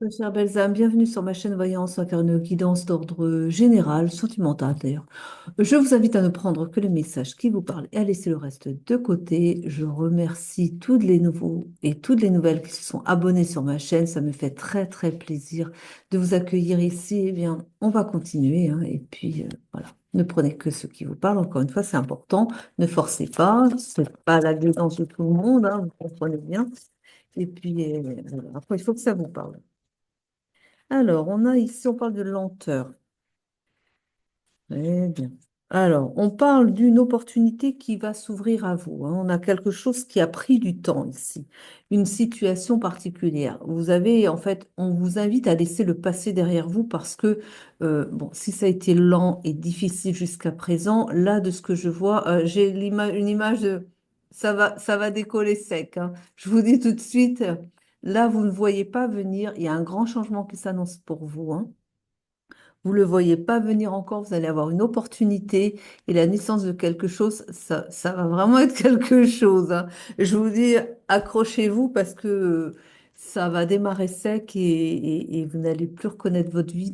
très chère belles âmes, bienvenue sur ma chaîne Voyance incarne guidance d'ordre général, sentimental d'ailleurs. Je vous invite à ne prendre que le message qui vous parle et à laisser le reste de côté. Je remercie tous les nouveaux et toutes les nouvelles qui se sont abonnés sur ma chaîne. Ça me fait très très plaisir de vous accueillir ici. Eh bien, on va continuer, hein, et puis voilà. Ne prenez que ce qui vous parle. Encore une fois, c'est important. Ne forcez pas. C'est pas la guidance de tout le monde, hein, vous comprenez bien. Et puis, voilà. Après, il faut que ça vous parle. Alors, on a ici, on parle de lenteur. Très bien. Alors, on parle d'une opportunité qui va s'ouvrir à vous, hein. On a quelque chose qui a pris du temps ici, une situation particulière. Vous avez, en fait, on vous invite à laisser le passé derrière vous parce que, bon, si ça a été lent et difficile jusqu'à présent, là, de ce que je vois, j'ai une image de ça va décoller sec, hein. Je vous dis tout de suite, là, vous ne voyez pas venir. Il y a un grand changement qui s'annonce pour vous, hein. Vous ne le voyez pas venir encore, vous allez avoir une opportunité et la naissance de quelque chose, ça va vraiment être quelque chose, hein. Je vous dis, accrochez-vous parce que ça va démarrer sec et vous n'allez plus reconnaître votre vie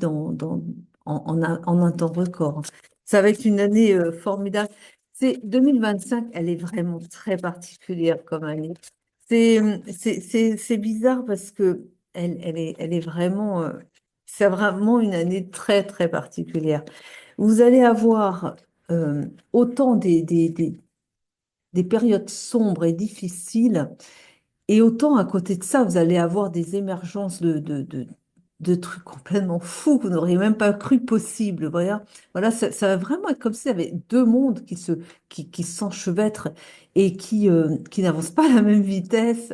en un temps record, hein. Ça va être une année formidable. C'est 2025, elle est vraiment très particulière comme année. C'est bizarre parce que elle est vraiment, c'est vraiment une année très, très particulière. Vous allez avoir autant des périodes sombres et difficiles, et autant à côté de ça, vous allez avoir des émergences de trucs complètement fous que vous n'auriez même pas cru possible. Voilà, ça va vraiment être comme s'il y avait deux mondes qui s'enchevêtrent et qui n'avancent pas à la même vitesse.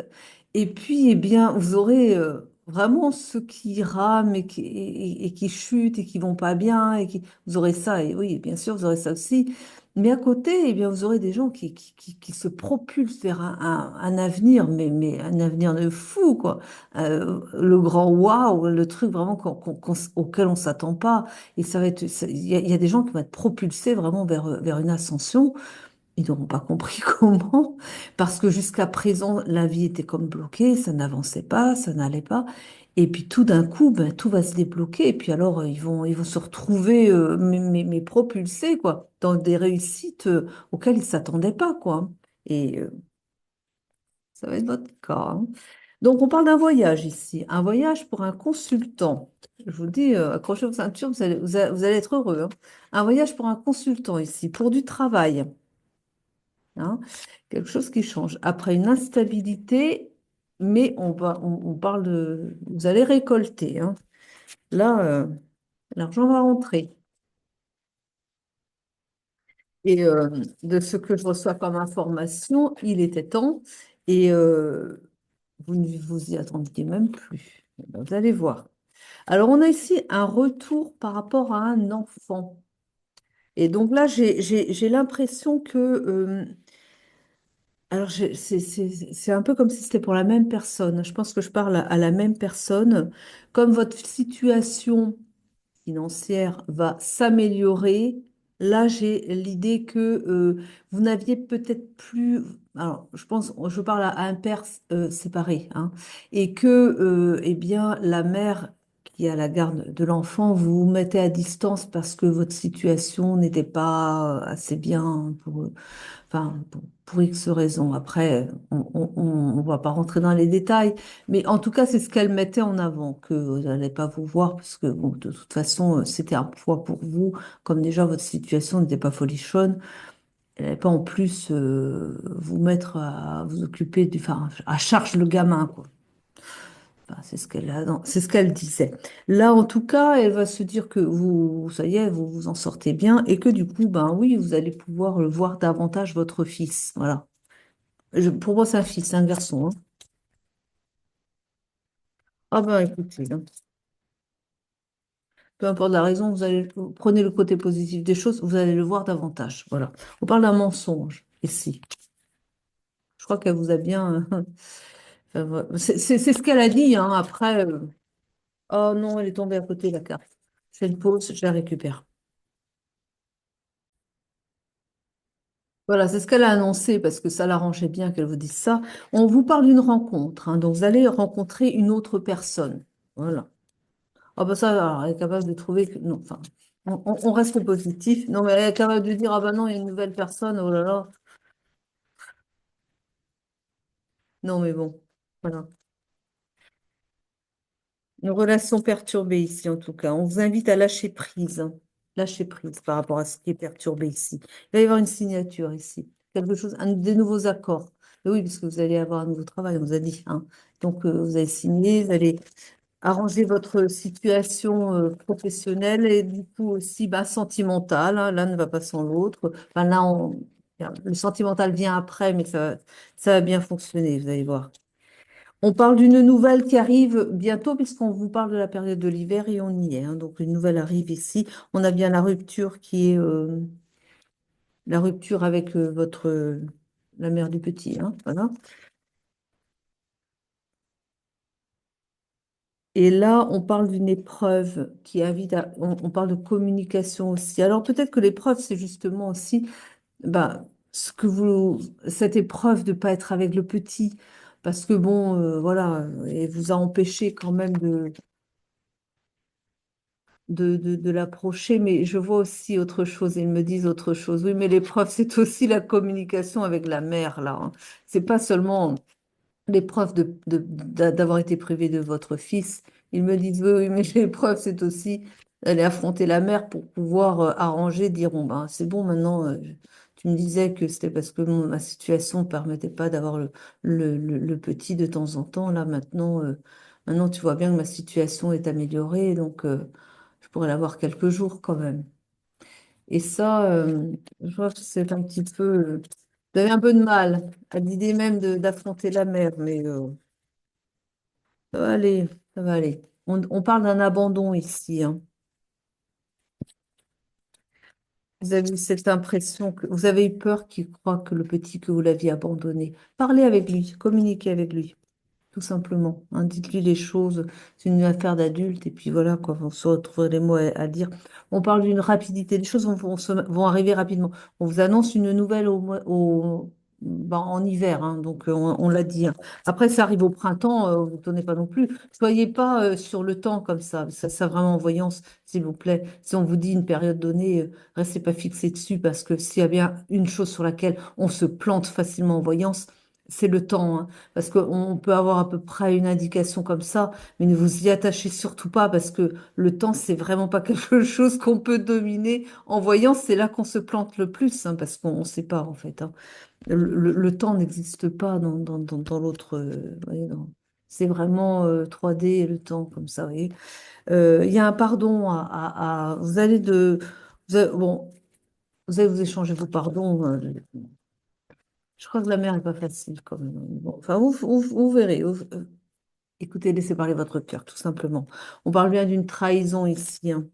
Et puis, eh bien, vous aurez vraiment ceux qui rament et qui chutent et qui vont pas bien. Vous aurez ça, et oui, bien sûr, vous aurez ça aussi. Mais à côté, eh bien, vous aurez des gens qui se propulsent vers un avenir, mais un avenir de fou, quoi. Le grand waouh, le truc vraiment auquel on s'attend pas. Et ça va être, il y a des gens qui vont être propulsés vraiment vers une ascension. Ils n'auront pas compris comment, parce que jusqu'à présent, la vie était comme bloquée, ça n'avançait pas, ça n'allait pas. Et puis tout d'un coup, ben, tout va se débloquer. Et puis alors, ils vont se retrouver mais propulsés, quoi, dans des réussites auxquelles ils ne s'attendaient pas, quoi. Et ça va être votre cas, hein. Donc, on parle d'un voyage ici, un voyage pour un consultant. Je vous dis, accrochez vos ceintures, vous allez être heureux, hein. Un voyage pour un consultant ici, pour du travail, hein, quelque chose qui change. Après une instabilité, mais on parle de, vous allez récolter, hein. Là, l'argent va rentrer. Et de ce que je reçois comme information, il était temps et vous ne vous y attendiez même plus. Eh ben, vous allez voir. Alors, on a ici un retour par rapport à un enfant. Et donc là, j'ai l'impression que alors, c'est un peu comme si c'était pour la même personne. Je pense que je parle à la même personne. Comme votre situation financière va s'améliorer, là, j'ai l'idée que vous n'aviez peut-être plus. Alors, je pense, je parle à un père séparé, hein, et que, eh bien, la mère qui a la garde de l'enfant, vous vous mettez à distance parce que votre situation n'était pas assez bien enfin, pour X raisons. Après, on va pas rentrer dans les détails, mais en tout cas, c'est ce qu'elle mettait en avant, que vous n'allez pas vous voir, parce que bon, de toute façon, c'était un poids pour vous, comme déjà votre situation n'était pas folichonne. Elle n'allait pas en plus vous mettre à vous occuper enfin, à charge le gamin, quoi. Enfin, c'est ce qu'elle a, non, c'est ce qu'elle disait. Là, en tout cas, elle va se dire que ça y est, vous vous en sortez bien et que du coup, ben oui, vous allez pouvoir voir davantage votre fils. Voilà. Pour moi, c'est un fils, c'est un garçon, hein. Ah ben écoutez, hein, peu importe la raison, vous prenez le côté positif des choses, vous allez le voir davantage. Voilà. On parle d'un mensonge ici. Je crois qu'elle vous a bien. Enfin, voilà. C'est ce qu'elle a dit, hein. Après, oh non, elle est tombée à côté, la carte. Je fais une pause, je la récupère. Voilà, c'est ce qu'elle a annoncé parce que ça l'arrangeait bien qu'elle vous dise ça. On vous parle d'une rencontre, hein, donc vous allez rencontrer une autre personne. Voilà. Ah bah ça, alors, elle est capable de trouver que... Non, enfin, on reste positif. Non, mais elle est capable de dire, ah bah non, il y a une nouvelle personne, oh là là. Non, mais bon, voilà. Une relation perturbée ici, en tout cas. On vous invite à lâcher prise, hein. Lâcher prise par rapport à ce qui est perturbé ici. Il va y avoir une signature ici. Quelque chose, des nouveaux accords. Et oui, puisque vous allez avoir un nouveau travail, on vous a dit, hein. Donc, vous allez signer, vous allez arranger votre situation professionnelle et du coup aussi bah, sentimentale, hein. L'un ne va pas sans l'autre. Enfin, là, le sentimental vient après, mais ça va bien fonctionner, vous allez voir. On parle d'une nouvelle qui arrive bientôt, puisqu'on vous parle de la période de l'hiver et on y est, hein. Donc, une nouvelle arrive ici. On a bien la rupture qui est la rupture avec la mère du petit, hein, voilà. Et là, on parle d'une épreuve qui invite à... On parle de communication aussi. Alors peut-être que l'épreuve, c'est justement aussi bah, ce que cette épreuve de ne pas être avec le petit, parce que bon, voilà, et vous a empêché quand même de l'approcher, mais je vois aussi autre chose, ils me disent autre chose. Oui, mais l'épreuve, c'est aussi la communication avec la mère, là, hein. C'est pas seulement l'épreuve d'avoir été privé de votre fils. Ils me disent, oui, oui, mais l'épreuve, c'est aussi d'aller affronter la mère pour pouvoir arranger, dire, bon, ben, c'est bon, maintenant, tu me disais que c'était parce que ma situation ne permettait pas d'avoir le petit de temps en temps. Là, maintenant, tu vois bien que ma situation est améliorée, donc je pourrais l'avoir quelques jours quand même. Et ça, je vois que c'est un petit peu... vous avez un peu de mal à l'idée même d'affronter la mer, mais ça va aller, ça va aller. On parle d'un abandon ici, hein. Vous avez eu cette impression que vous avez eu peur qu'il croit que le petit que vous l'aviez abandonné. Parlez avec lui, communiquez avec lui. Tout simplement, hein. Dites-lui les choses, c'est une affaire d'adulte, et puis voilà, quoi, on se retrouver les mots à dire. On parle d'une rapidité, les choses vont arriver rapidement. On vous annonce une nouvelle ben, en hiver, hein, donc on l'a dit, hein. Après, ça arrive au printemps, vous ne tenez pas non plus. Soyez pas sur le temps comme ça vraiment en voyance, s'il vous plaît. Si on vous dit une période donnée, restez pas fixé dessus, parce que s'il y a bien une chose sur laquelle on se plante facilement en voyance, c'est le temps, hein. Parce qu'on peut avoir à peu près une indication comme ça, mais ne vous y attachez surtout pas parce que le temps, c'est vraiment pas quelque chose qu'on peut dominer. En voyant, c'est là qu'on se plante le plus, hein, parce qu'on ne sait pas en fait, hein. Le temps n'existe pas dans l'autre. Vous voyez, c'est vraiment 3D et le temps comme ça, vous voyez. Il y a un pardon vous allez bon, vous allez vous échanger vos pardons. Je crois que la mer n'est pas facile quand même. Bon, enfin, vous verrez. Écoutez, laissez parler votre cœur, tout simplement. On parle bien d'une trahison ici, hein.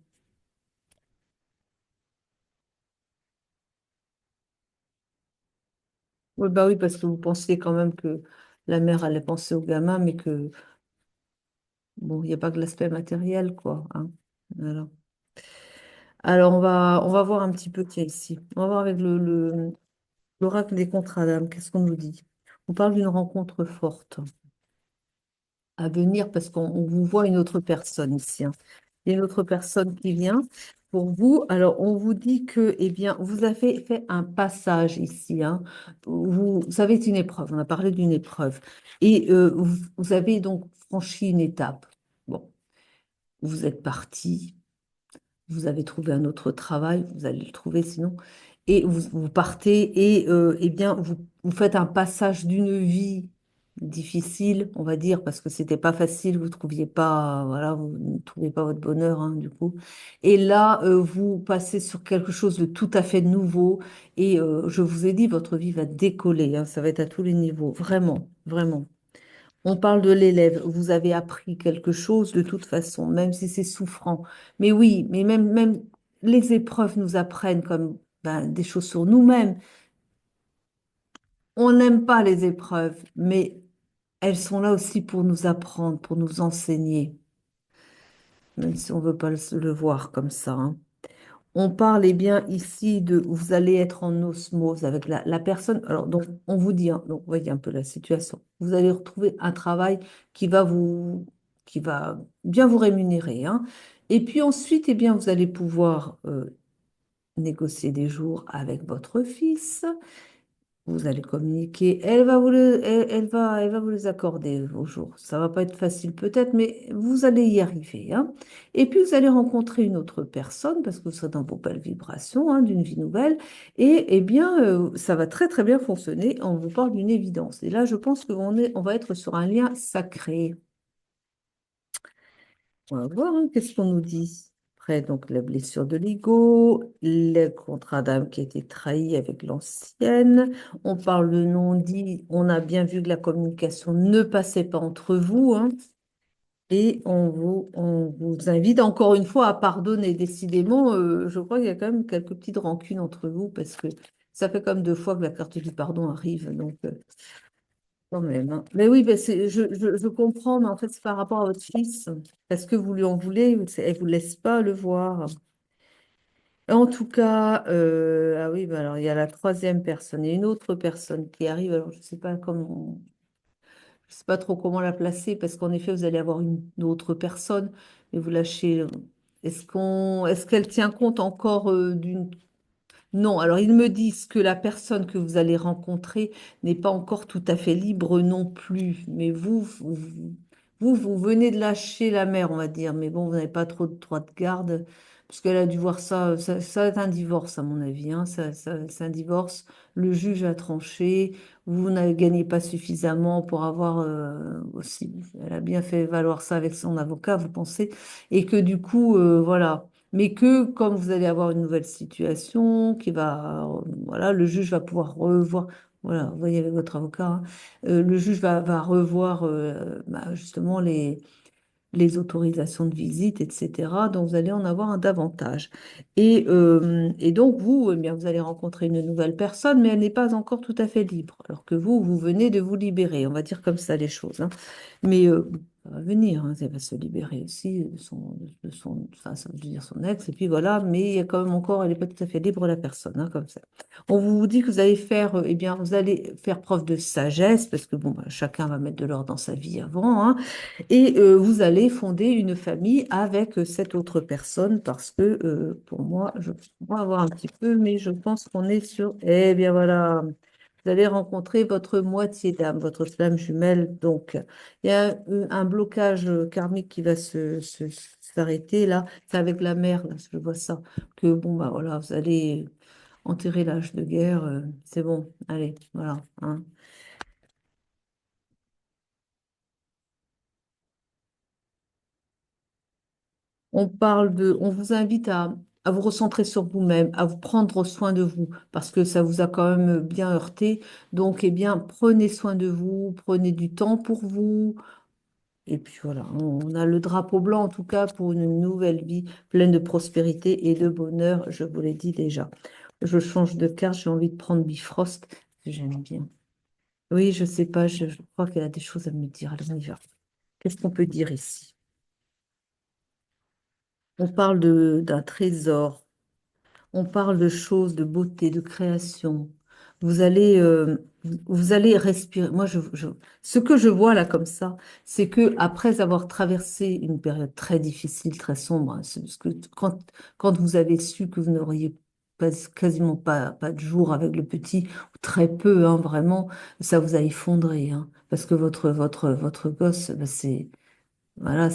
Oui, bah oui, parce que vous pensiez quand même que la mère allait penser au gamin, mais que, bon, il n'y a pas que l'aspect matériel, quoi, hein. Voilà. Alors, on va voir un petit peu qui est ici. On va voir avec l'oracle des contrats d'âme. Qu'est-ce qu'on nous dit? On parle d'une rencontre forte à venir parce qu'on vous voit une autre personne ici, hein. Il y a une autre personne qui vient pour vous. Alors, on vous dit que, eh bien, vous avez fait un passage ici, hein. Vous savez, c'est une épreuve. On a parlé d'une épreuve. Et vous avez donc franchi une étape. Bon, vous êtes parti. Vous avez trouvé un autre travail, vous allez le trouver sinon, et vous partez et eh bien vous faites un passage d'une vie difficile, on va dire, parce que c'était pas facile, vous trouviez pas, voilà, vous ne trouviez pas votre bonheur, hein, du coup. Et là, vous passez sur quelque chose de tout à fait nouveau, et je vous ai dit, votre vie va décoller, hein, ça va être à tous les niveaux, vraiment, vraiment. On parle de l'élève. Vous avez appris quelque chose de toute façon, même si c'est souffrant. Mais oui, mais même les épreuves nous apprennent comme ben, des choses sur nous-mêmes. On n'aime pas les épreuves, mais elles sont là aussi pour nous apprendre, pour nous enseigner, même si on ne veut pas le voir comme ça, hein. On parle eh bien ici de vous allez être en osmose avec la personne. Alors donc on vous dit, hein, donc vous voyez un peu la situation. Vous allez retrouver un travail qui va qui va bien vous rémunérer, hein. Et puis ensuite, eh bien, vous allez pouvoir négocier des jours avec votre fils. Vous allez communiquer. Elle va vous les accorder vos jours. Ça va pas être facile peut-être, mais vous allez y arriver, hein. Et puis vous allez rencontrer une autre personne parce que vous serez dans vos belles vibrations, hein, d'une vie nouvelle. Et eh bien, ça va très très bien fonctionner. On vous parle d'une évidence. Et là, je pense on va être sur un lien sacré. On va voir, hein, qu'est-ce qu'on nous dit. Après, donc, la blessure de l'ego, le contrat d'âme qui a été trahi avec l'ancienne. On parle de non-dit. On a bien vu que la communication ne passait pas entre vous, hein. Et on vous invite encore une fois à pardonner. Décidément, je crois qu'il y a quand même quelques petites rancunes entre vous parce que ça fait comme 2 fois que la carte du pardon arrive. Donc, quand même, hein. Mais oui, ben je comprends, mais en fait, c'est par rapport à votre fils. Est-ce que vous lui en voulez? Elle ne vous laisse pas le voir. En tout cas, ah oui, ben alors il y a la troisième personne et une autre personne qui arrive. Alors, je ne sais pas comment, je sais pas trop comment la placer parce qu'en effet, vous allez avoir une autre personne, mais vous lâchez. Est-ce qu'elle tient compte encore d'une. Non, alors ils me disent que la personne que vous allez rencontrer n'est pas encore tout à fait libre non plus. Mais vous venez de lâcher la mer, on va dire. Mais bon, vous n'avez pas trop de droit de garde, parce qu'elle a dû voir ça. Ça va être un divorce, à mon avis, hein. C'est un divorce. Le juge a tranché. Vous n'avez gagné pas suffisamment pour avoir aussi. Elle a bien fait valoir ça avec son avocat, vous pensez? Et que du coup, voilà, mais que comme vous allez avoir une nouvelle situation, voilà, le juge va pouvoir revoir, voilà, vous voyez avec votre avocat, hein, le juge va revoir bah, justement les autorisations de visite, etc. Donc, vous allez en avoir un davantage. Et donc, vous, eh bien, vous allez rencontrer une nouvelle personne, mais elle n'est pas encore tout à fait libre, alors que vous venez de vous libérer, on va dire comme ça les choses, hein. Mais ça va venir, hein, elle va se libérer aussi enfin, ça veut dire son ex, et puis voilà, mais il y a quand même encore, elle n'est pas tout à fait libre, la personne, hein, comme ça. On vous dit que vous allez faire, eh bien, vous allez faire preuve de sagesse, parce que bon, bah, chacun va mettre de l'ordre dans sa vie avant, hein, et vous allez fonder une famille avec cette autre personne, parce que pour moi, on va voir un petit peu, mais je pense qu'on est sur, eh bien voilà. Vous allez rencontrer votre moitié d'âme, votre flamme jumelle. Donc, il y a un blocage karmique qui va s'arrêter là. C'est avec la mer, là, je vois ça. Que bon, bah voilà, vous allez enterrer l'âge de guerre. C'est bon, allez, voilà, hein. On vous invite à vous recentrer sur vous-même, à vous prendre soin de vous, parce que ça vous a quand même bien heurté. Donc, eh bien, prenez soin de vous, prenez du temps pour vous. Et puis voilà, on a le drapeau blanc en tout cas pour une nouvelle vie pleine de prospérité et de bonheur, je vous l'ai dit déjà. Je change de carte, j'ai envie de prendre Bifrost, que j'aime bien. Oui, je sais pas, je crois qu'elle a des choses à me dire. Alors, on y va. Qu'est-ce qu'on peut dire ici? On parle d'un trésor. On parle de choses, de beauté, de création. Vous allez respirer. Moi, ce que je vois là comme ça, c'est que après avoir traversé une période très difficile, très sombre, hein, parce que quand vous avez su que vous n'auriez quasiment pas de jour avec le petit, ou très peu, hein, vraiment, ça vous a effondré, hein, parce que votre gosse, bah, voilà,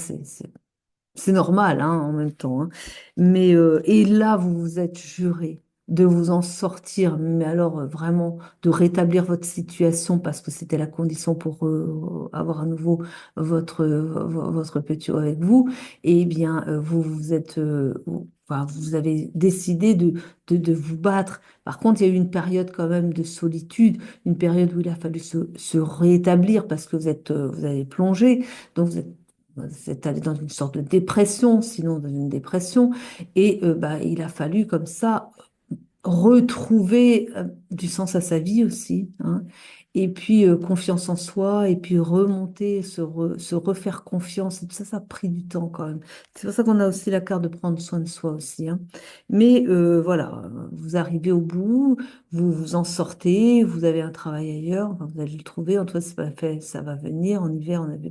c'est normal, hein, en même temps, hein. Mais et là, vous vous êtes juré de vous en sortir, mais alors vraiment de rétablir votre situation parce que c'était la condition pour avoir à nouveau votre petit avec vous. Eh bien, vous êtes, enfin, vous avez décidé de vous battre. Par contre, il y a eu une période quand même de solitude, une période où il a fallu se rétablir parce que vous avez plongé. Donc, vous êtes allé dans une sorte de dépression, sinon dans une dépression, et bah, il a fallu comme ça retrouver. du sens à sa vie aussi, hein. Et puis confiance en soi, et puis remonter, se refaire confiance. Et tout ça, ça a pris du temps quand même. C'est pour ça qu'on a aussi la carte de prendre soin de soi aussi, hein. Mais voilà, vous arrivez au bout, vous vous en sortez, vous avez un travail ailleurs, enfin, vous allez le trouver. En tout cas, c'est pas fait, ça va venir. En hiver, on avait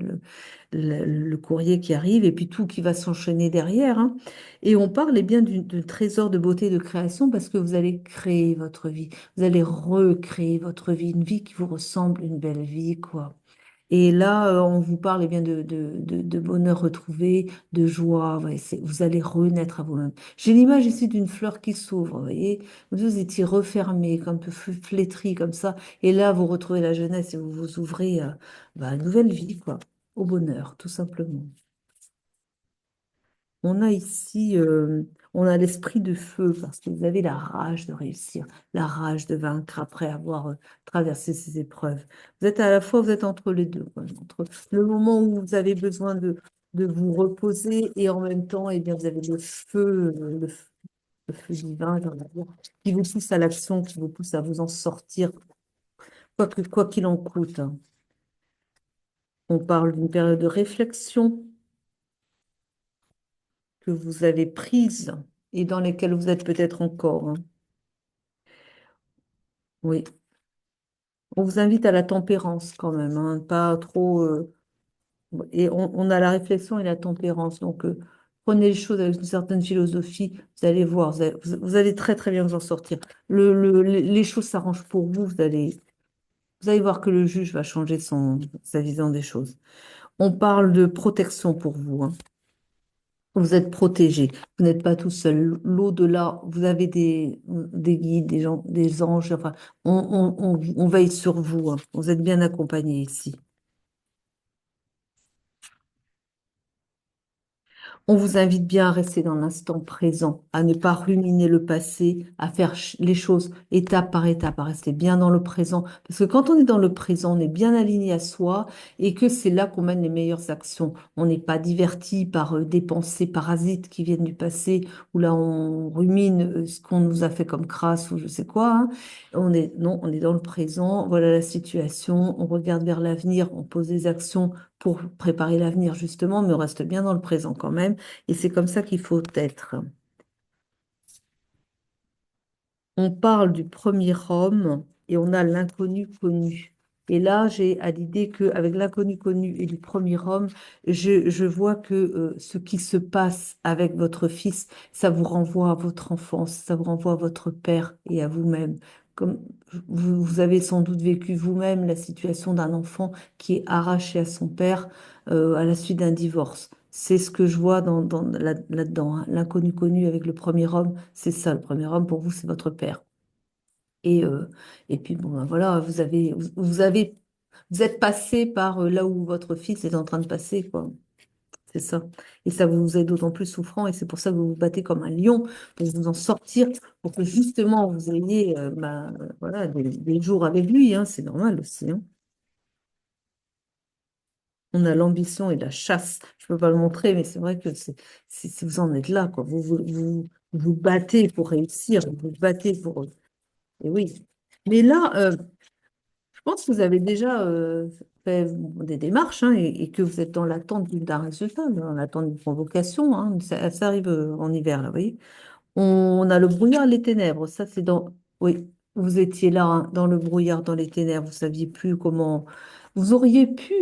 le courrier qui arrive, et puis tout qui va s'enchaîner derrière, hein. Et on parle eh bien du trésor de beauté et de création, parce que vous allez créer votre vie. Vous allez recréer votre vie, une vie qui vous ressemble, une belle vie, quoi. Et là, on vous parle eh bien de bonheur retrouvé, de joie. Ouais, vous allez renaître à vous-même. J'ai l'image ici d'une fleur qui s'ouvre, vous voyez. Vous étiez refermé, comme un peu flétri, comme ça. Et là, vous retrouvez la jeunesse et vous vous ouvrez à une nouvelle vie, quoi. Au bonheur, tout simplement. On a ici, on a l'esprit de feu parce que vous avez la rage de réussir, la rage de vaincre après avoir traversé ces épreuves. Vous êtes à la fois, vous êtes entre les deux, quoi, entre le moment où vous avez besoin de vous reposer et en même temps, eh bien, vous avez le feu divin, j'ai envie de dire, qui vous pousse à l'action, qui vous pousse à vous en sortir, quoi qu'il en coûte, hein. On parle d'une période de réflexion que vous avez prise et dans lesquelles vous êtes peut-être encore, hein. Oui, on vous invite à la tempérance quand même, hein, pas trop. Et on a la réflexion et la tempérance. Donc, prenez les choses avec une certaine philosophie. Vous allez voir, vous allez très très bien vous en sortir. Les choses s'arrangent pour vous. Vous allez voir que le juge va changer sa vision des choses. On parle de protection pour vous, hein. Vous êtes protégé. Vous n'êtes pas tout seul. L'au-delà, vous avez des guides, des gens, des anges. Enfin, on veille sur vous, hein. Vous êtes bien accompagné ici. On vous invite bien à rester dans l'instant présent, à ne pas ruminer le passé, à faire les choses étape par étape, à rester bien dans le présent. Parce que quand on est dans le présent, on est bien aligné à soi et que c'est là qu'on mène les meilleures actions. On n'est pas diverti par des pensées parasites qui viennent du passé, où là on rumine ce qu'on nous a fait comme crasse ou je sais quoi, hein. Non, on est dans le présent, voilà la situation, on regarde vers l'avenir, on pose des actions pour préparer l'avenir justement, mais on reste bien dans le présent quand même. Et c'est comme ça qu'il faut être. On parle du premier homme et on a l'inconnu connu. Et là, j'ai à l'idée qu'avec l'inconnu connu et du premier homme, je vois que ce qui se passe avec votre fils, ça vous renvoie à votre enfance, ça vous renvoie à votre père et à vous-même. Comme vous avez sans doute vécu vous-même la situation d'un enfant qui est arraché à son père à la suite d'un divorce. C'est ce que je vois là-dedans, hein. L'inconnu connu avec le premier homme, c'est ça. Le premier homme, pour vous, c'est votre père. Et, euh, et puis, bon, ben voilà, vous êtes passé par là où votre fils est en train de passer, quoi. C'est ça. Et ça vous est d'autant plus souffrant, et c'est pour ça que vous vous battez comme un lion pour vous en sortir, pour que justement vous ayez voilà, des jours avec lui, hein, c'est normal aussi, hein. On a l'ambition et la chasse. Je ne peux pas le montrer, mais c'est vrai que vous en êtes là, quoi. Vous battez pour réussir, vous vous battez pour. Et oui. Mais là, je pense que vous avez déjà fait des démarches, hein, et que vous êtes dans l'attente d'un résultat, dans l'attente d'une convocation, hein. Ça arrive en hiver, là, vous voyez. On a le brouillard et les ténèbres. Ça, c'est dans. Oui, vous étiez là, hein, dans le brouillard, dans les ténèbres. Vous saviez plus comment. Vous auriez pu.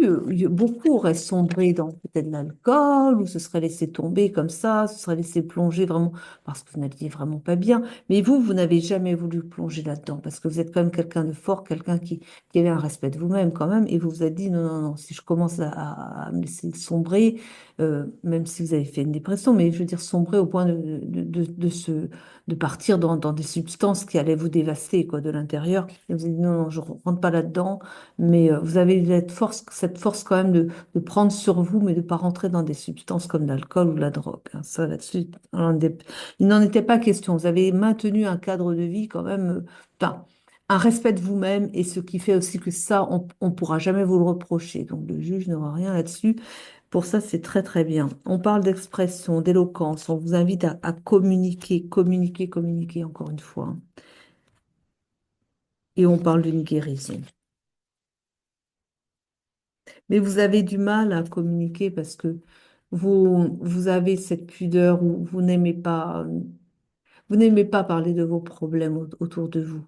Beaucoup auraient sombré dans peut-être l'alcool, ou se seraient laissé tomber comme ça, se seraient laissé plonger vraiment parce que vous n'alliez vraiment pas bien. Mais vous n'avez jamais voulu plonger là-dedans parce que vous êtes quand même quelqu'un de fort, quelqu'un qui avait un respect de vous-même quand même. Et vous vous êtes dit non, non, non, si je commence à me laisser sombrer, même si vous avez fait une dépression, mais je veux dire sombrer au point de partir dans des substances qui allaient vous dévaster quoi, de l'intérieur. Et vous avez dit non, non, je ne rentre pas là-dedans, mais vous avez eu cette force quand même de prendre sur vous, mais de ne pas rentrer dans des substances comme l'alcool ou la drogue, hein. Ça, là-dessus, il n'en était pas question. Vous avez maintenu un cadre de vie quand même, enfin, un respect de vous-même, et ce qui fait aussi que ça, on ne pourra jamais vous le reprocher. Donc le juge n'aura rien là-dessus. Pour ça, c'est très très bien. On parle d'expression, d'éloquence. On vous invite à communiquer, communiquer, communiquer encore une fois. et on parle d'une guérison. Mais vous avez du mal à communiquer parce que vous avez cette pudeur où vous n'aimez pas parler de vos problèmes autour de vous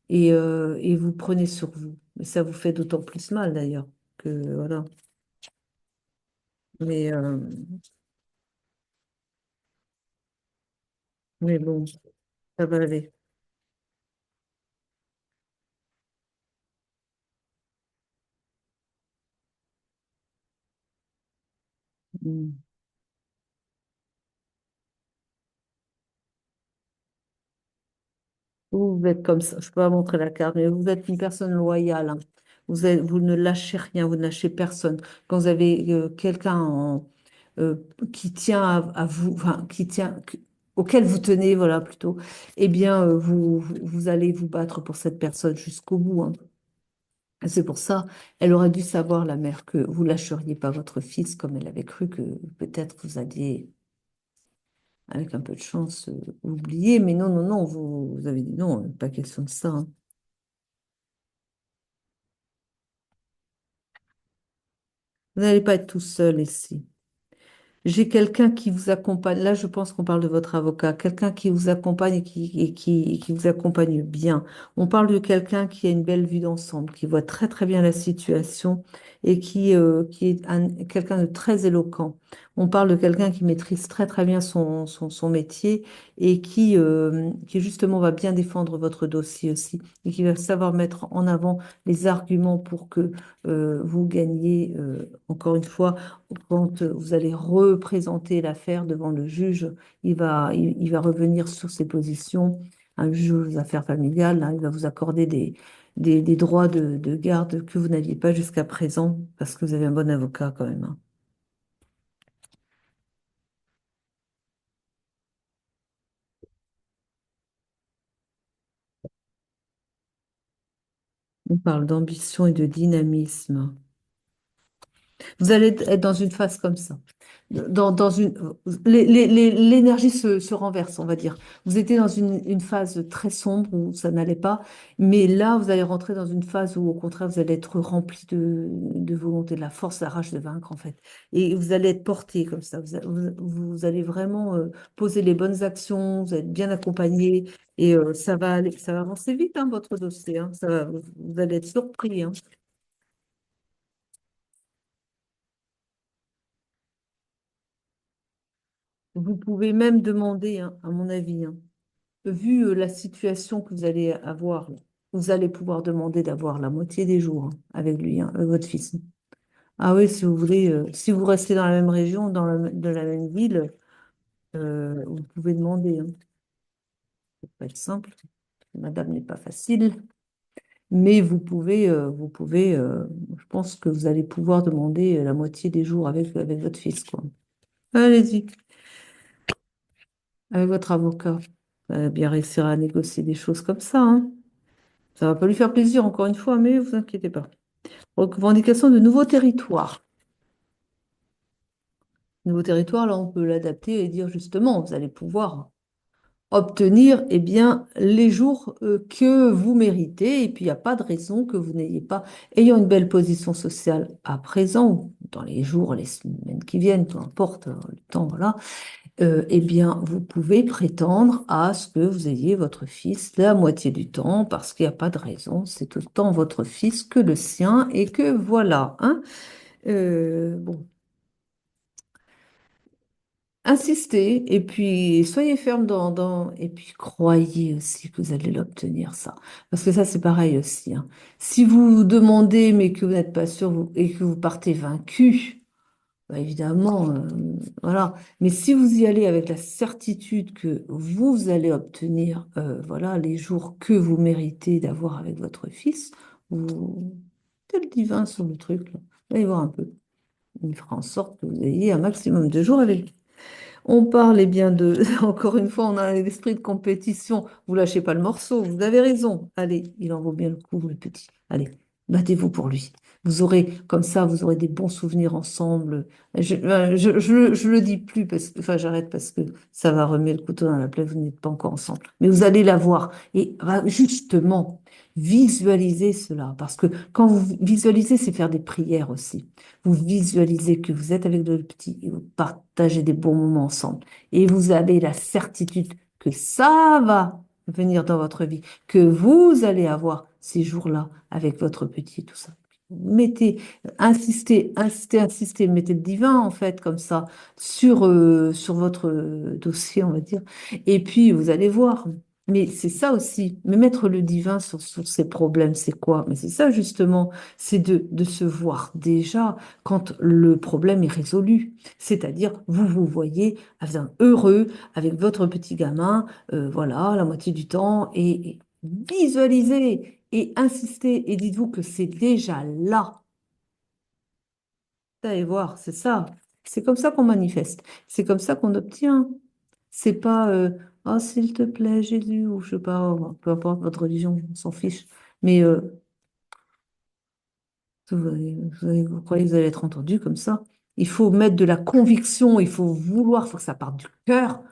et vous prenez sur vous. Mais ça vous fait d'autant plus mal d'ailleurs que voilà. Mais, euh, mais bon, ça va aller. Mm. Vous êtes comme ça, je peux pas montrer la carte, mais vous êtes une personne loyale, hein. Vous ne lâchez rien, vous ne lâchez personne. Quand vous avez quelqu'un euh, qui tient à vous, enfin, auquel vous tenez, voilà, plutôt, eh bien, vous allez vous battre pour cette personne jusqu'au bout, hein. Et c'est pour ça, elle aurait dû savoir, la mère, que vous lâcheriez pas votre fils comme elle avait cru que peut-être vous alliez, avec un peu de chance, oublier. Mais non, non, non, vous avez dit non, pas question de ça, hein. Vous n'allez pas être tout seul ici. J'ai quelqu'un qui vous accompagne. Là, je pense qu'on parle de votre avocat. Quelqu'un qui vous accompagne et qui vous accompagne bien. On parle de quelqu'un qui a une belle vue d'ensemble, qui voit très très bien la situation et qui est quelqu'un de très éloquent. On parle de quelqu'un qui maîtrise très très bien son métier et qui justement va bien défendre votre dossier aussi et qui va savoir mettre en avant les arguments pour que vous gagniez, encore une fois, quand vous allez représenter l'affaire devant le juge, il va revenir sur ses positions. Un juge aux affaires familiales, là, il va vous accorder des droits de garde que vous n'aviez pas jusqu'à présent, parce que vous avez un bon avocat quand même, hein. On parle d'ambition et de dynamisme. Vous allez être dans une phase comme ça. Dans une, l'énergie se renverse, on va dire. Vous étiez dans une phase très sombre où ça n'allait pas, mais là, vous allez rentrer dans une phase où, au contraire, vous allez être rempli de volonté, de la force, la rage de vaincre, en fait. Et vous allez être porté comme ça. Vous allez vraiment poser les bonnes actions, vous allez être bien accompagné et ça va avancer vite, hein, votre dossier, hein. Vous allez être surpris, hein. Vous pouvez même demander, hein, à mon avis, hein, vu la situation que vous allez avoir, vous allez pouvoir demander d'avoir la moitié des jours, hein, avec lui, hein, avec votre fils. Ah oui, si vous voulez, si vous restez dans la même région, dans la même ville, vous pouvez demander, hein. Ça peut être simple. Madame n'est pas facile, mais je pense que vous allez pouvoir demander la moitié des jours avec votre fils, quoi. Allez-y, avec votre avocat. Vous allez bien réussir à négocier des choses comme ça, hein. Ça va pas lui faire plaisir, encore une fois, mais vous inquiétez pas. Revendication de nouveaux territoires. Nouveaux territoires, là, on peut l'adapter et dire justement, vous allez pouvoir obtenir eh bien, les jours que vous méritez. Et puis, il n'y a pas de raison que vous n'ayez pas, ayant une belle position sociale à présent, ou dans les jours, les semaines qui viennent, peu importe le temps, voilà, eh bien, vous pouvez prétendre à ce que vous ayez votre fils la moitié du temps, parce qu'il n'y a pas de raison. C'est autant votre fils que le sien, et que voilà, hein. Bon, insistez et puis soyez ferme et puis croyez aussi que vous allez l'obtenir ça. Parce que ça, c'est pareil aussi, hein. Si vous demandez mais que vous n'êtes pas sûr et que vous partez vaincu, bah, évidemment, voilà. Mais si vous y allez avec la certitude que vous allez obtenir voilà, les jours que vous méritez d'avoir avec votre fils, vous... C'est le divin sur le truc, là. Allez voir un peu. Il fera en sorte que vous ayez un maximum de jours avec lui. On parle eh bien de, encore une fois, on a l'esprit de compétition. Vous lâchez pas le morceau, vous avez raison. Allez, il en vaut bien le coup, le petit. Allez, battez-vous pour lui. Vous aurez, comme ça, vous aurez des bons souvenirs ensemble. Je le dis plus parce que, enfin, j'arrête parce que ça va remuer le couteau dans la plaie, vous n'êtes pas encore ensemble. Mais vous allez la voir. Et justement, Visualisez cela, parce que quand vous visualisez, c'est faire des prières aussi. Vous visualisez que vous êtes avec le petit et vous partagez des bons moments ensemble. Et vous avez la certitude que ça va venir dans votre vie, que vous allez avoir ces jours-là avec votre petit, tout ça. Mettez, insistez, insistez, insistez, mettez le divin en fait comme ça sur votre dossier, on va dire. Et puis vous allez voir. Mais c'est ça aussi, mais mettre le divin sur ses problèmes, c'est quoi? Mais c'est ça justement, c'est de se voir déjà quand le problème est résolu. C'est-à-dire, vous vous voyez heureux avec votre petit gamin, voilà, la moitié du temps, et visualisez et insistez et dites-vous que c'est déjà là. Allez voir, c'est ça. C'est comme ça qu'on manifeste. C'est comme ça qu'on obtient. C'est pas oh, s'il te plaît, Jésus, ou je sais pas, peu importe votre religion, on s'en fiche. Mais vous croyez que vous allez être entendu comme ça? Il faut mettre de la conviction, il faut vouloir, il faut que ça parte du cœur,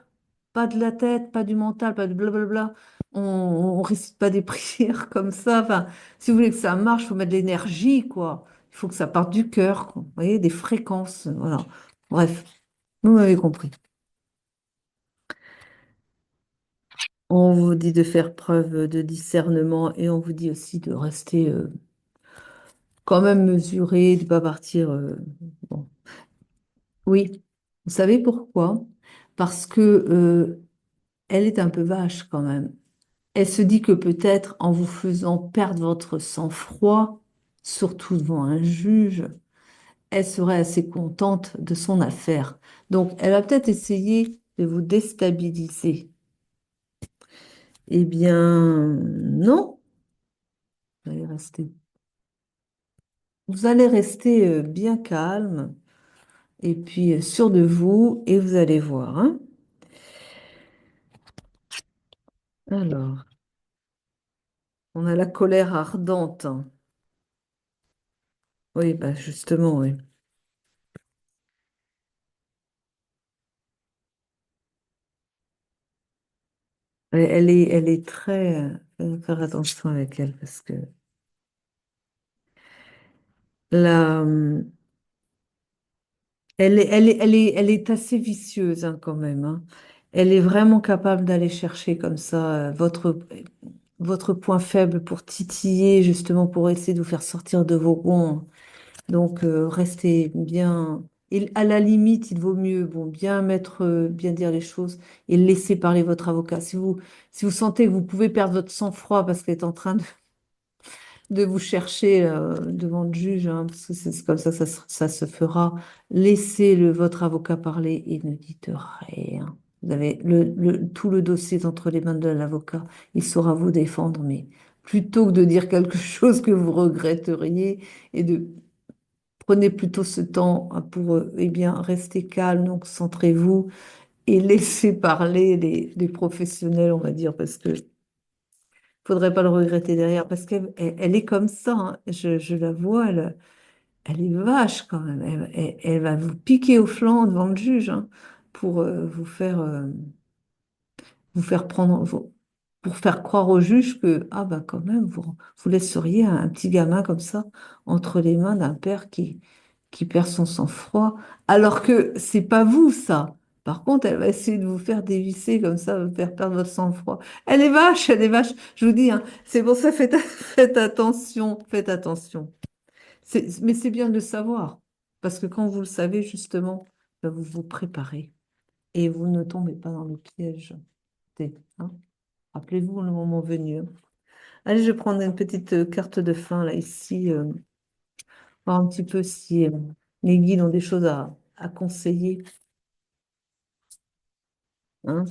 pas de la tête, pas du mental, pas de blablabla. On récite pas des prières comme ça. Enfin, si vous voulez que ça marche, il faut mettre de l'énergie, quoi. Il faut que ça parte du cœur, quoi. Vous voyez, des fréquences, voilà. Bref, vous m'avez compris. On vous dit de faire preuve de discernement et on vous dit aussi de rester quand même mesuré, de ne pas partir. Bon. Oui, vous savez pourquoi? Parce que elle est un peu vache quand même. Elle se dit que peut-être en vous faisant perdre votre sang-froid, surtout devant un juge, elle serait assez contente de son affaire. Donc, elle va peut-être essayer de vous déstabiliser. Eh bien, non, vous allez rester. Vous allez rester bien calme et puis sûr de vous et vous allez voir, hein. Alors, on a la colère ardente, hein. Oui, bah justement, oui. Elle est très... faut faire attention avec elle parce que la, elle est assez vicieuse hein, quand même, hein. Elle est vraiment capable d'aller chercher comme ça votre point faible pour titiller, justement pour essayer de vous faire sortir de vos gonds. Donc, restez bien. Et à la limite, il vaut mieux bon, bien mettre, bien dire les choses et laisser parler votre avocat. Si vous sentez que vous pouvez perdre votre sang-froid parce qu'elle est en train de vous chercher devant le juge, hein, parce que c'est comme ça, ça se fera, laissez votre avocat parler et ne dites rien. Vous avez tout le dossier est entre les mains de l'avocat. Il saura vous défendre, mais plutôt que de dire quelque chose que vous regretteriez et de prenez plutôt ce temps hein, pour eh bien, rester calme, donc centrez-vous et laissez parler les professionnels, on va dire, parce que faudrait pas le regretter derrière, parce elle est comme ça, hein. Je la vois, elle est vache quand même. Elle va vous piquer au flanc devant le juge hein, pour vous faire pour faire croire au juge que, ah bah quand même, vous laisseriez un petit gamin comme ça entre les mains d'un père qui perd son sang-froid, alors que c'est pas vous, ça. Par contre, elle va essayer de vous faire dévisser comme ça, vous faire perdre votre sang-froid. Elle est vache, je vous dis, hein, c'est pour ça, faites attention, faites attention. Mais c'est bien de le savoir, parce que quand vous le savez, justement, ben, vous vous préparez et vous ne tombez pas dans le piège. Hein. Rappelez-vous le moment venu. Hein. Allez, je vais prendre une petite carte de fin, là, ici, voir un petit peu si les guides ont des choses à conseiller. Hein.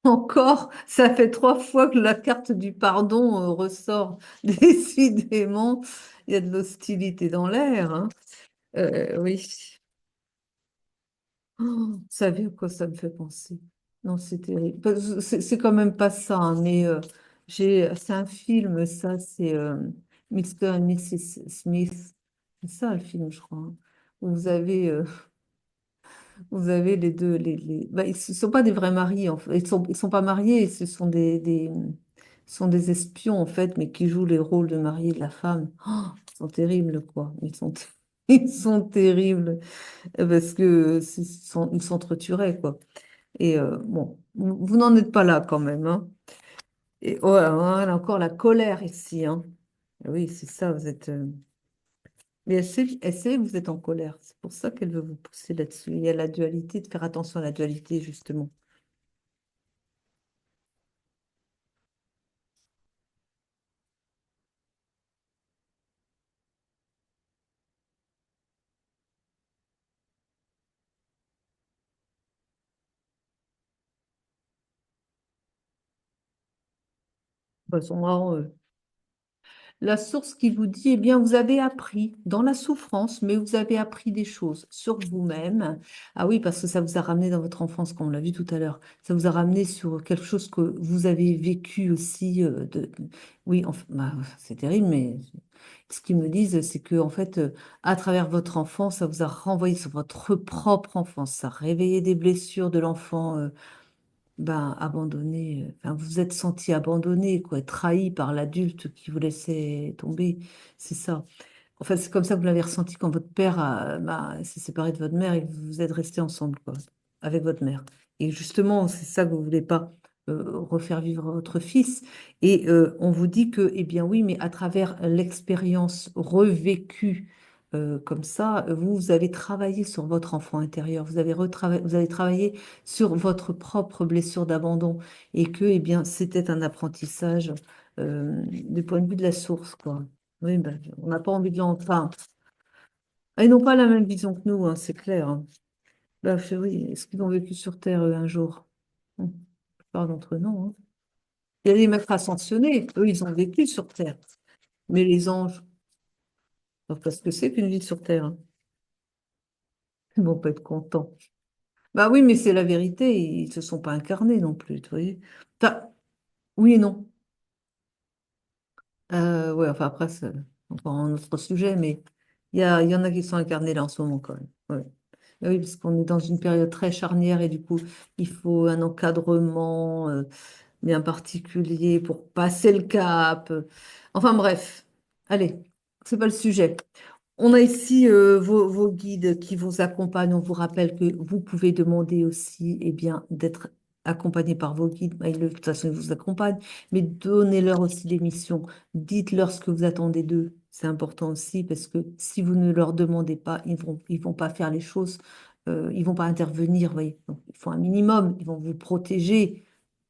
Encore, ça fait 3 fois que la carte du pardon ressort. Décidément, il y a de l'hostilité dans l'air. Hein. Oui. Oh, vous savez à quoi ça me fait penser? Non, c'est terrible. C'est quand même pas ça, hein, mais c'est un film, ça, c'est Mr. et Mrs. Smith. C'est ça le film, je crois. Hein. Où vous avez les deux, bah, ils ne sont pas des vrais maris, en fait. Ils sont pas mariés, ce sont sont des espions, en fait, mais qui jouent les rôles de mari et de la femme. Oh, ils sont terribles, quoi. Ils sont terribles parce que ils s'entretueraient, quoi. Et bon, vous n'en êtes pas là quand même, hein. Et ouais, voilà, encore la colère ici, hein. Oui, c'est ça, vous êtes. Mais elle sait que vous êtes en colère. C'est pour ça qu'elle veut vous pousser là-dessus. Il y a la dualité, de faire attention à la dualité, justement. Bah, ils sont marrants, eux. La source qui vous dit, eh bien, vous avez appris dans la souffrance, mais vous avez appris des choses sur vous-même. Ah oui, parce que ça vous a ramené dans votre enfance, comme on l'a vu tout à l'heure. Ça vous a ramené sur quelque chose que vous avez vécu aussi. Oui, bah, c'est terrible, mais ce qu'ils me disent, c'est que en fait, à travers votre enfance, ça vous a renvoyé sur votre propre enfance. Ça a réveillé des blessures de l'enfant. Ben, abandonné, enfin, vous vous êtes senti abandonné, quoi, trahi par l'adulte qui vous laissait tomber, c'est ça. Enfin, c'est comme ça que vous l'avez ressenti quand votre père s'est séparé de votre mère et que vous êtes restés ensemble, quoi, avec votre mère. Et justement, c'est ça que vous voulez pas refaire vivre à votre fils. Et on vous dit que, eh bien oui, mais à travers l'expérience revécue comme ça, vous avez travaillé sur votre enfant intérieur, vous avez travaillé sur votre propre blessure d'abandon et que, eh bien, c'était un apprentissage du point de vue de la source, quoi. Oui, ben, on n'a pas envie de l'entendre. Enfin, ils n'ont pas la même vision que nous, hein, c'est clair, hein. Ben, oui, est-ce qu'ils ont vécu sur Terre un jour? La plupart d'entre eux, non, hein. Il y a des maîtres ascensionnés, eux, ils ont vécu sur Terre. Mais les anges, ils savent pas ce que c'est qu'une vie sur Terre, hein. Ils vont pas être contents. Bah oui, mais c'est la vérité, ils ne se sont pas incarnés non plus, vous voyez. Enfin, oui et non. Ouais, enfin après, c'est encore un autre sujet, mais il y en a qui sont incarnés là en ce moment quand même. Ouais. Ah oui, parce qu'on est dans une période très charnière et du coup, il faut un encadrement bien particulier pour passer le cap. Enfin bref, allez, c'est pas le sujet. On a ici vos guides qui vous accompagnent. On vous rappelle que vous pouvez demander aussi d'être accompagné par vos guides. Bah, de toute façon, ils vous accompagnent, mais donnez-leur aussi des missions. Dites-leur ce que vous attendez d'eux. C'est important aussi parce que si vous ne leur demandez pas, ils vont pas faire les choses, ils vont pas intervenir. Voyez. Donc, il faut un minimum. Ils vont vous protéger.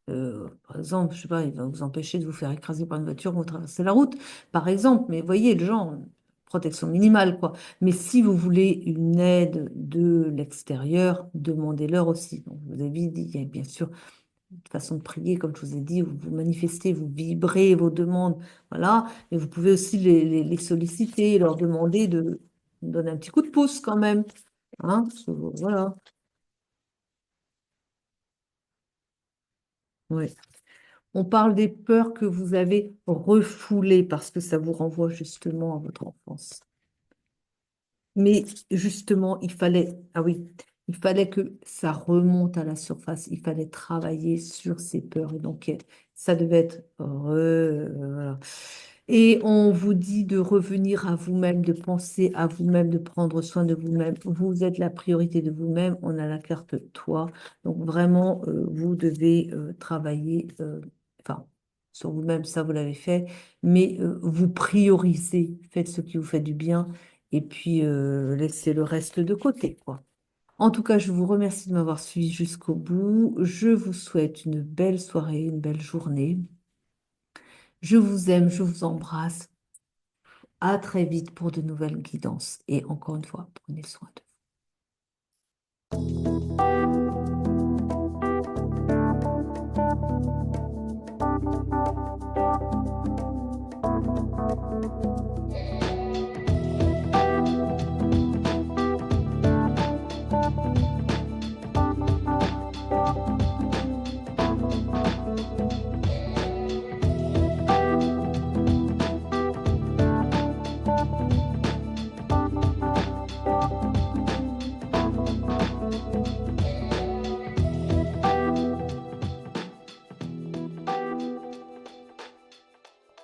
Par exemple, je sais pas, il va vous empêcher de vous faire écraser par une voiture quand vous traversez la route, par exemple. Mais voyez, le genre, protection minimale, quoi. Mais si vous voulez une aide de l'extérieur, demandez-leur aussi. Donc, vous avez dit, il y a bien sûr une façon de prier, comme je vous ai dit, vous manifestez, vous vibrez vos demandes, voilà. Mais vous pouvez aussi les solliciter, leur demander de donner un petit coup de pouce quand même, hein, parce que, voilà. Ouais. On parle des peurs que vous avez refoulées parce que ça vous renvoie justement à votre enfance. Mais justement, ah oui, il fallait que ça remonte à la surface. Il fallait travailler sur ces peurs. Et donc, ça devait être voilà. Et on vous dit de revenir à vous-même, de penser à vous-même, de prendre soin de vous-même. Vous êtes la priorité de vous-même. On a la carte toi. Donc, vraiment, vous devez travailler, enfin, sur vous-même, ça, vous l'avez fait. Mais vous priorisez. Faites ce qui vous fait du bien et puis laisser le reste de côté, quoi. En tout cas, je vous remercie de m'avoir suivi jusqu'au bout. Je vous souhaite une belle soirée, une belle journée. Je vous aime, je vous embrasse. À très vite pour de nouvelles guidances. Et encore une fois, prenez soin de vous.